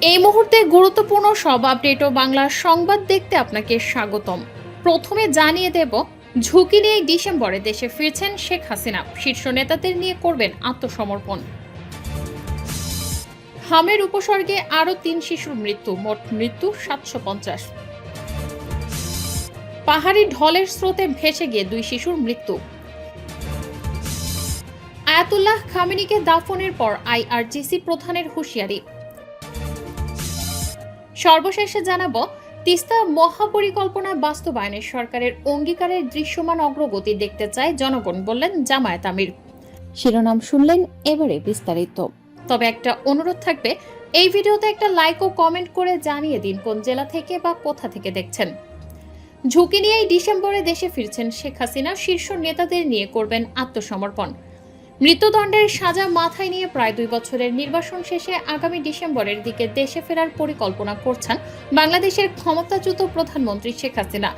এই মুহূর্তে গুরুত্বপূর্ণ সব আপডেট ও বাংলা সংবাদ দেখতে আপনাকে স্বাগতম। প্রথমে জানিয়ে দেব, ঝুঁকি নিয়ে ডিসেম্বরে দেশে ফিরছেন শেখ হাসিনা, শীর্ষ নেতাদের নিয়ে করবেন আত্মসমর্পণ। হামের উপসর্গে আরও ৩ শিশুর মৃত্যু, মোট মৃত্যু ৭৫০। পাহাড়ি ঢলের স্রোতে ভেসে গিয়ে ২ শিশুর মৃত্যু। আয়াতুল্লাহ খামেনিকে দাফনের পর আইআরজিসি প্রধানের হুঁশিয়ারি। সর্বশেষে জানাবো, তিস্তা মহাপরিকল্পনা বাস্তবায়নে সরকারের অঙ্গীকারের দৃশ্যমান অগ্রগতি দেখতে চায় জনগণ, বললেন জামায়াত আমির। শিরোনাম শুনলেন, এবারে বিস্তারিত। তবে একটা অনুরোধ থাকবে, এই ভিডিওতে একটা লাইক ও কমেন্ট করে জানিয়ে দিন কোন জেলা থেকে বা কোথা থেকে দেখছেন। ঝুঁকি নিয়েই ডিসেম্বরে দেশে ফিরছেন শেখ হাসিনা, শীর্ষ নেতাদের নিয়ে করবেন আত্মসমর্পণ। মৃত্যুদণ্ডের সাজা মাথায় নিয়ে প্রায় 2 বছরের নির্বাসন শেষে আগামী ডিসেম্বরের দিকে দেশে ফেরার পরিকল্পনা করছেন বাংলাদেশের ক্ষমতাচ্যুত প্রধানমন্ত্রী শেখ হাসিনা।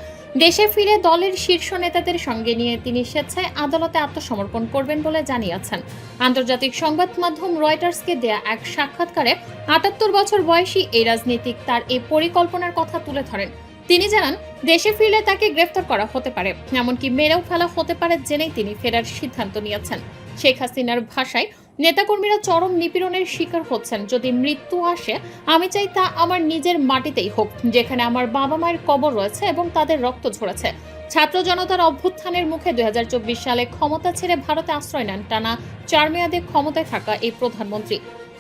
দেশে ফিরে দলের শীর্ষ নেতাদের সঙ্গে নিয়ে তিনি স্বেচ্ছায় আদালতে আত্মসমর্পণ করবেন বলে জানিয়েছেন। আন্তর্জাতিক সংবাদ মাধ্যম রয়টার্সকে দেয়া এক সাক্ষাৎকারে 78 বছর বয়সী এই রাজনীতিক তার এই পরিকল্পনার কথা তুলে ধরেন। তিনি জানান, দেশে ফিরলে তাকে গ্রেফতার করা হতে পারে, এমনকি মেরেও ফেলা হতে পারে জেনেই তিনি ফেরার সিদ্ধান্ত নিয়েছেন। শেখ হাসিনার ভাষায়, নেতাকর্মীরা চরম নিপীড়নের শিকার হচ্ছেন। যদি মৃত্যু আসে, আমি চাই তা আমার নিজের মাটিতেই হোক, যেখানে আমার বাবা মায়ের কবর রয়েছে এবং তাদের রক্ত ঝরেছে। ছাত্র জনতার অভ্যুত্থানের মুখে 2024 সালে ক্ষমতা ছেড়ে ভারতে আশ্রয় নেন টানা 4 মেয়াদে ক্ষমতায় থাকা এই প্রধানমন্ত্রী।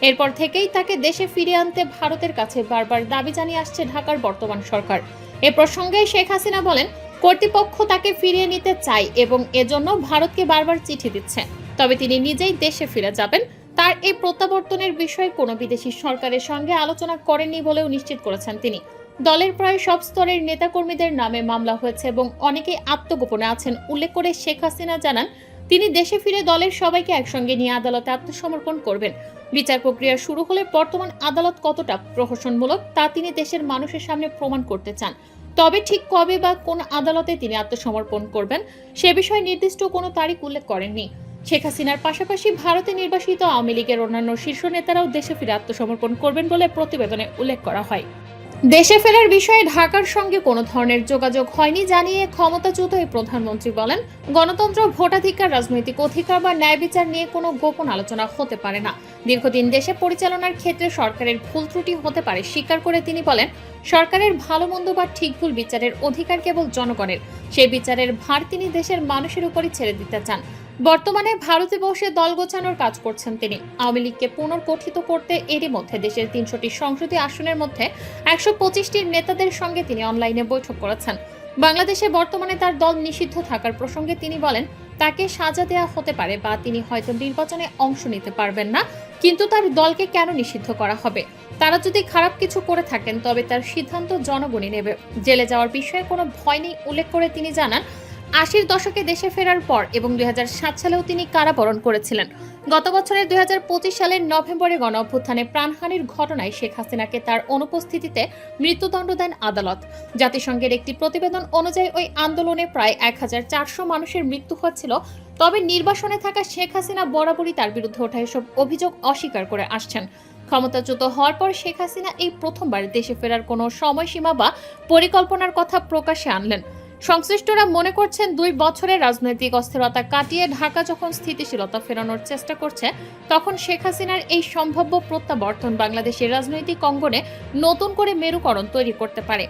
এরপর থেকেই তাকে দেশে ফিরিয়ে আনতে ভারতের কাছে বারবার দাবি জানিয়ে আসছে ঢাকার বর্তমান সরকার। এ প্রসঙ্গে শেখ হাসিনা বলেন, কর্তৃপক্ষ তাকে ফিরিয়ে নিতে চায় এবং এজন্য ভারতকে বারবার চিঠি দিচ্ছে। তবে তিনি নিজেই দেশে ফিরে যাবেন। তার এই প্রত্যাবর্তনের বিষয়ে কোনো বিদেশি সরকারের সঙ্গে আলোচনা করেননি বলেও নিশ্চিত করেছেন তিনি। দলের প্রায় সব স্তরের নেতাকর্মীদের নামে মামলা হয়েছে এবং অনেকেই আত্মগোপনে আছেন উল্লেখ করে শেখ হাসিনা জানান, তিনি দেশে ফিরে দলের সবাইকে একসঙ্গে নিয়ে আদালতে আত্মসমর্পণ করবেন। বিচার প্রক্রিয়া শুরু হলে বর্তমান আদালত কতটা প্রহসনমূলক তা তিনি দেশের মানুষের সামনে প্রমাণ করতে চান। তবে ঠিক কবে বা কোন আদালতে তিনি আত্মসমর্পণ করবেন সে বিষয়ে নির্দিষ্ট কোনো তারিখ উল্লেখ করেননি। শেখ হাসিনার পাশাপাশি ভারতে নির্বাসিত আওয়ামী লীগের অন্যান্য শীর্ষ নেতারাও দেশে ফিরে আত্মসমর্পণ করবেন বলে প্রতিবেদনে উল্লেখ করা হয়। দেশে ফেরার বিষয়ে ঢাকার সঙ্গে কোনো ধরনের যোগাযোগ হয়নি জানিয়ে ক্ষমতাচ্যুত এই প্রধানমন্ত্রী বলেন, গণতন্ত্র, ভোটাধিকার, রাজনৈতিক অধিকার বা ন্যায় বিচার নিয়ে কোনো গোপন আলোচনা হতে পারে না। দীর্ঘদিন দেশে পরিচালনার ক্ষেত্রে সরকারের ভুল ত্রুটি হতে পারে স্বীকার করে তিনি বলেন, সরকারের ভালো মন্দ বা ঠিক ভুল বিচারের অধিকার কেবল জনগণের। সেই বিচারের ভার তিনি দেশের মানুষের উপরই ছেড়ে দিতে চান। বর্তমানে ভারতে বসে দল গোছানোর কাজ করছেন তিনি। আওয়ামী লীগকে পুনর্গঠিত করতে এরই মধ্যে দেশের 300টি সংসদীয় আসনের মধ্যে 125টির নেতাদের সঙ্গে তিনি অনলাইনে বৈঠক করেছেন। বাংলাদেশে বর্তমানে তার দল নিষিদ্ধ থাকার প্রসঙ্গে তিনি বলেন, তাকে সাজা দেওয়া হতে পারে বা তিনি হয়তো নির্বাচনে অংশ নিতে পারবেন না, কিন্তু তার দলকে কেন নিষিদ্ধ করা হবে? তারা যদি খারাপ কিছু করে থাকেন তবে তার সিদ্ধান্ত জনগণই নেবে। জেলে যাওয়ার বিষয়ে কোনো ভয় নেই উল্লেখ করে তিনি জানান, 80-র দশকে দেশে ফেরার পর এবং 2007 সালেও তিনি কারাবরণ করেছিলেন। গত বছরের 2025 সালের নভেম্বরে গণঅভ্যুত্থানে প্রাণহানির ঘটনায় শেখ হাসিনাকে তার অনুপস্থিতিতে মৃত্যুদণ্ড দেন আদালত। জাতিসংঘের একটি প্রতিবেদন অনুযায়ী ওই আন্দোলনে প্রায় 1400 মানুষের মৃত্যু হয়েছিল। তবে নির্বাসনে থাকা শেখ হাসিনা বরাবরই তার বিরুদ্ধে ওঠা এসব অভিযোগ অস্বীকার করে আসছেন। ক্ষমতাচ্যুত হওয়ার পর শেখ হাসিনা এই প্রথমবার দেশে ফেরার কোনো সময়সীমা বা পরিকল্পনার কথা প্রকাশ্যে আনলেন। সংশ্লিষ্টরা মনে করছেন, 2 বছরের রাজনৈতিক অস্থিরতা কাটিয়ে ঢাকা যখন স্থিতিশীলতা ফেরানোর চেষ্টা করছে, তখন শেখ হাসিনার এই সম্ভাব্য প্রত্যাবর্তন বাংলাদেশের রাজনৈতিক অঙ্গনে নতুন করে মেরুকরণ তৈরি করতে পারে।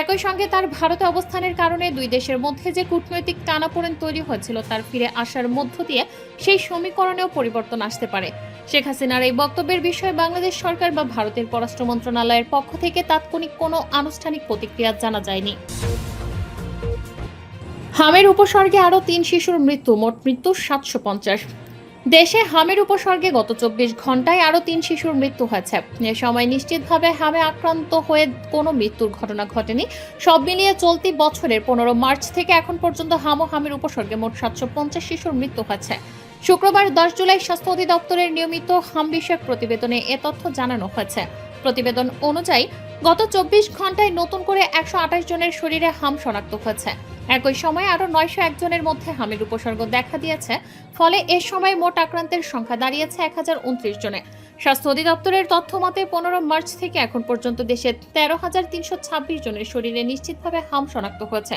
একই সঙ্গে তার ভারতে অবস্থানের কারণে 2 দেশের মধ্যে যে কূটনৈতিক টানাপোড়েন তৈরি হয়েছিল তার ফিরে আসার মধ্য দিয়ে সেই সমীকরণেও পরিবর্তন আসতে পারে। শেখ হাসিনার এই বক্তব্যের বিষয়ে বাংলাদেশ সরকার বা ভারতের পররাষ্ট্র মন্ত্রণালয়ের পক্ষ থেকে তাৎক্ষণিক কোনো আনুষ্ঠানিক প্রতিক্রিয়া জানা যায়নি। হামের উপসর্গে আরও 3 শিশুর মৃত্যু, মোট মৃত্যু 750। দেশে হামের উপসর্গে গত 24 ঘন্টায় আরও 3 শিশুর মৃত্যু হয়েছে। এ সময় নিশ্চিতভাবে হামে আক্রান্ত হয়ে কোনো মৃত্যুর ঘটনা ঘটেনি। সব মিলিয়ে চলতি বছরের 15 মার্চ থেকে এখন পর্যন্ত হামের উপসর্গে মোট 750 শিশুর মৃত্যু হয়েছে। শুক্রবার 10 জুলাই স্বাস্থ্য অধিদপ্তরের নিয়মিত হাম বিষয়ক প্রতিবেদনে এ তথ্য জানানো হয়েছে। প্রতিবেদন অনুযায়ী গত 24 ঘন্টায় নতুন করে 128 জনের শরীরে হাম শনাক্ত হয়েছে। একই সময় আরও 901 জনের মধ্যে হামের উপসর্গ দেখা দিয়েছে। ফলে এ সময় মোট আক্রান্তের সংখ্যা দাঁড়িয়েছে 1029 জনে। স্বাস্থ্য অধিদপ্তরের তথ্য মতে 15 মার্চ থেকে এখন পর্যন্ত দেশে 13,326 জনের শরীরে নিশ্চিতভাবে হাম শনাক্ত হয়েছে।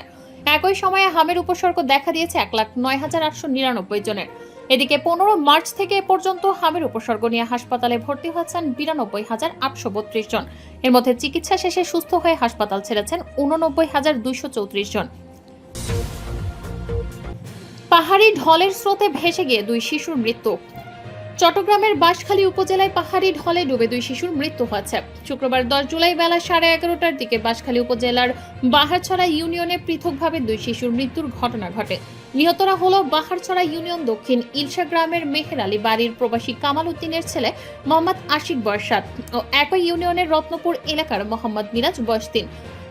একই সময়ে হামের উপসর্গ দেখা দিয়েছে 1,09,899 জনের। এদিকে 15 মার্চ থেকে এ পর্যন্ত হামের উপসর্গ নিয়ে হাসপাতালে ভর্তি হয়েছেন 92,832 জন। এর মধ্যে চিকিৎসা শেষে সুস্থ হয়ে হাসপাতাল ছেড়েছেন 89,234 জন। পাহাড়ি ঢলের স্রোতে ভেসে গিয়ে 2 শিশুর মৃত্যু। চট্টগ্রামের বাঁশখালী উপজেলায় পাহাড়ি ঢলে ডুবে 2 শিশুর মৃত্যু হয়েছে। শুক্রবার 10 জুলাই বেলা 11:30টার দিকে বাঁশখালী উপজেলার বাহারছড়া ইউনিয়নে পৃথকভাবে 2 শিশুর মৃত্যুর ঘটনা ঘটে। নিহতরা হলো বাহারছড়া ইউনিয়ন দক্ষিণ ইলশা গ্রামের মেহের আলী বাড়ির প্রবাসী কামাল উদ্দিনের ছেলে মোহাম্মদ আশিক বয়স 7 ও একই ইউনিয়নের রত্নপুর এলাকার মোহাম্মদ মিরাজ বয়স 3।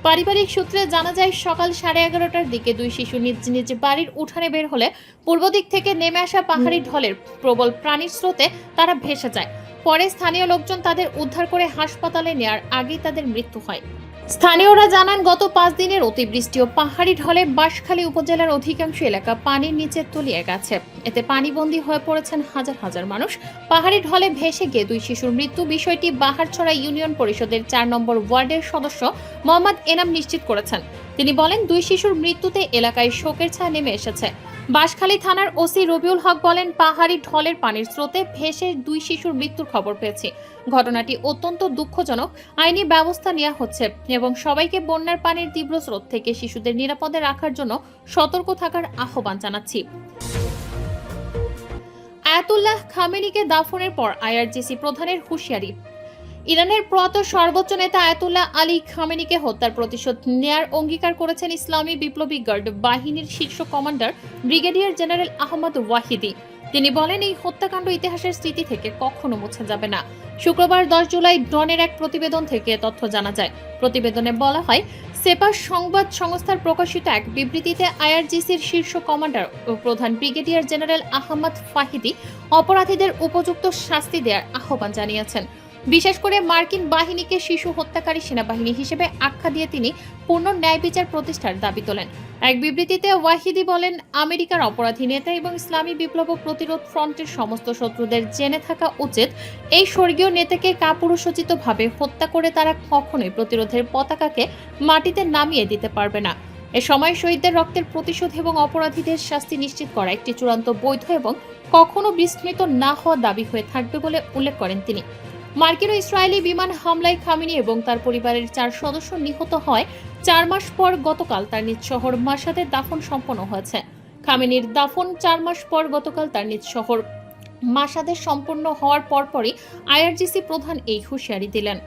পারিবারিক সূত্রে জানা যায় সকাল 11:30টার দিকে 2 শিশু নিজ নিজ বাড়ির উঠানে বের হলে পূর্ব দিক থেকে নেমে আসা পাহাড়ি ঢলের প্রবল প্রাণীর স্রোতে তারা ভেসে যায়। পরে স্থানীয় লোকজন তাদের উদ্ধার করে হাসপাতালে নেয়ার আগেই তাদের মৃত্যু হয়। স্থানীয়রা জানান গত 5 দিনের অতিবৃষ্টি ও পাহাড়ি ঢলে বাঁশখালী উপজেলার অধিকাংশ এলাকা পানির নিচে তলিয়ে গেছে। এতে পানিবন্দী হয়ে পড়েছেন হাজার হাজার মানুষ। পাহাড়ি ঢলে ভেসে গিয়ে 2 শিশুর মৃত্যু বিষয়টি বাহারছড়া ইউনিয়ন পরিষদের 4 নম্বর ওয়ার্ডের সদস্য মোহাম্মদ এনাম নিশ্চিত করেছেন। তিনি বলেন 2 শিশুর মৃত্যুতে এলাকায় শোকের ছায়া নেমে এসেছে। বাঁশখালী থানার ওসি রবিউল হক বলেন পাহাড়ি ঢলের পানির স্রোতে ভেসে 2 শিশুর মৃত্যুর খবর পেয়েছি। ঘটনাটি অত্যন্ত দুঃখজনক। আইনি ব্যবস্থা নেওয়া হচ্ছে এবং সবাইকে বন্যার পানির তীব্র স্রোত থেকে শিশুদের নিরাপদে রাখার জন্য সতর্ক থাকার আহ্বান জানাচ্ছি। আয়াতুল্লাহ খামেনিকে দাফনের পর আইআরজিসি প্রধানের হুঁশিয়ারি। ইরানের প্রয়াত সর্বোচ্চ নেতা আয়াতুল্লাহ আলী খামেনিকে হত্যার প্রতিশোধ নেয়ার অঙ্গীকার করেছেন ইসলামী বিপ্লবী গার্ড বাহিনীর শীর্ষ commander brigadier general Ahmad Vahidi. তিনি বলেন এই হত্যাকাণ্ড ইতিহাসের স্মৃতি থেকে কখনো মুছে যাবে না। শুক্রবার 10 জুলাই ডনের এক প্রতিবেদন থেকে তথ্য জানা যায়। প্রতিবেদনে বলা হয় সেপা সংবাদ সংস্থার প্রকাশিত এক বিবৃতিতে আইআরজিসির শীর্ষ কমান্ডার ও প্রধান ব্রিগেডিয়ার জেনারেল আহমদ ফাহিদি অপরাধীদের উপযুক্ত শাস্তি দেওয়ার আহ্বান জানিয়েছেন। বিশেষ করে মার্কিন বাহিনীকে শিশু হত্যাকারী সেনাবাহিনী হিসেবে আখ্যা দিয়ে তিনি পূর্ণ ন্যায় বিচার প্রতিষ্ঠার দাবি তোলেন। এক বিবৃতিতে ওয়াহিদি বলেন আমেরিকার অপরাধী নেতা এবং ইসলামী বিপ্লব প্রতিরোধ ফ্রন্টের সমস্ত শত্রুদের জেনে থাকা উচিত এই স্বর্গীয় নেতাকে কাপুরুষোচিতভাবে হত্যা করে তারা কখনোই প্রতিরোধের পতাকাকে মাটিতে নামিয়ে দিতে পারবে না। এ সময় শহীদদের রক্তের প্রতিশোধ এবং অপরাধীদের শাস্তি নিশ্চিত করা একটি চূড়ান্ত বৈধ এবং কখনো বিস্মৃত না হওয়া দাবি হয়ে থাকবে বলে উল্লেখ করেন তিনি। মার্কিন ও ইসরায়েলি বিমান হামলায় খামেনি এবং তার পরিবারের 4 সদস্য নিহত হয় 4 মাস পর গতকাল তার নিজ শহর মাসাদে দাফন সম্পন্ন হয়েছে। খামেনির দাফন 4 মাস পর গতকাল তার নিজ শহর মাসাদে সম্পন্ন হওয়ার পরপরই আইআরজিসি প্রধান এই হুঁশিয়ারি দিলেন।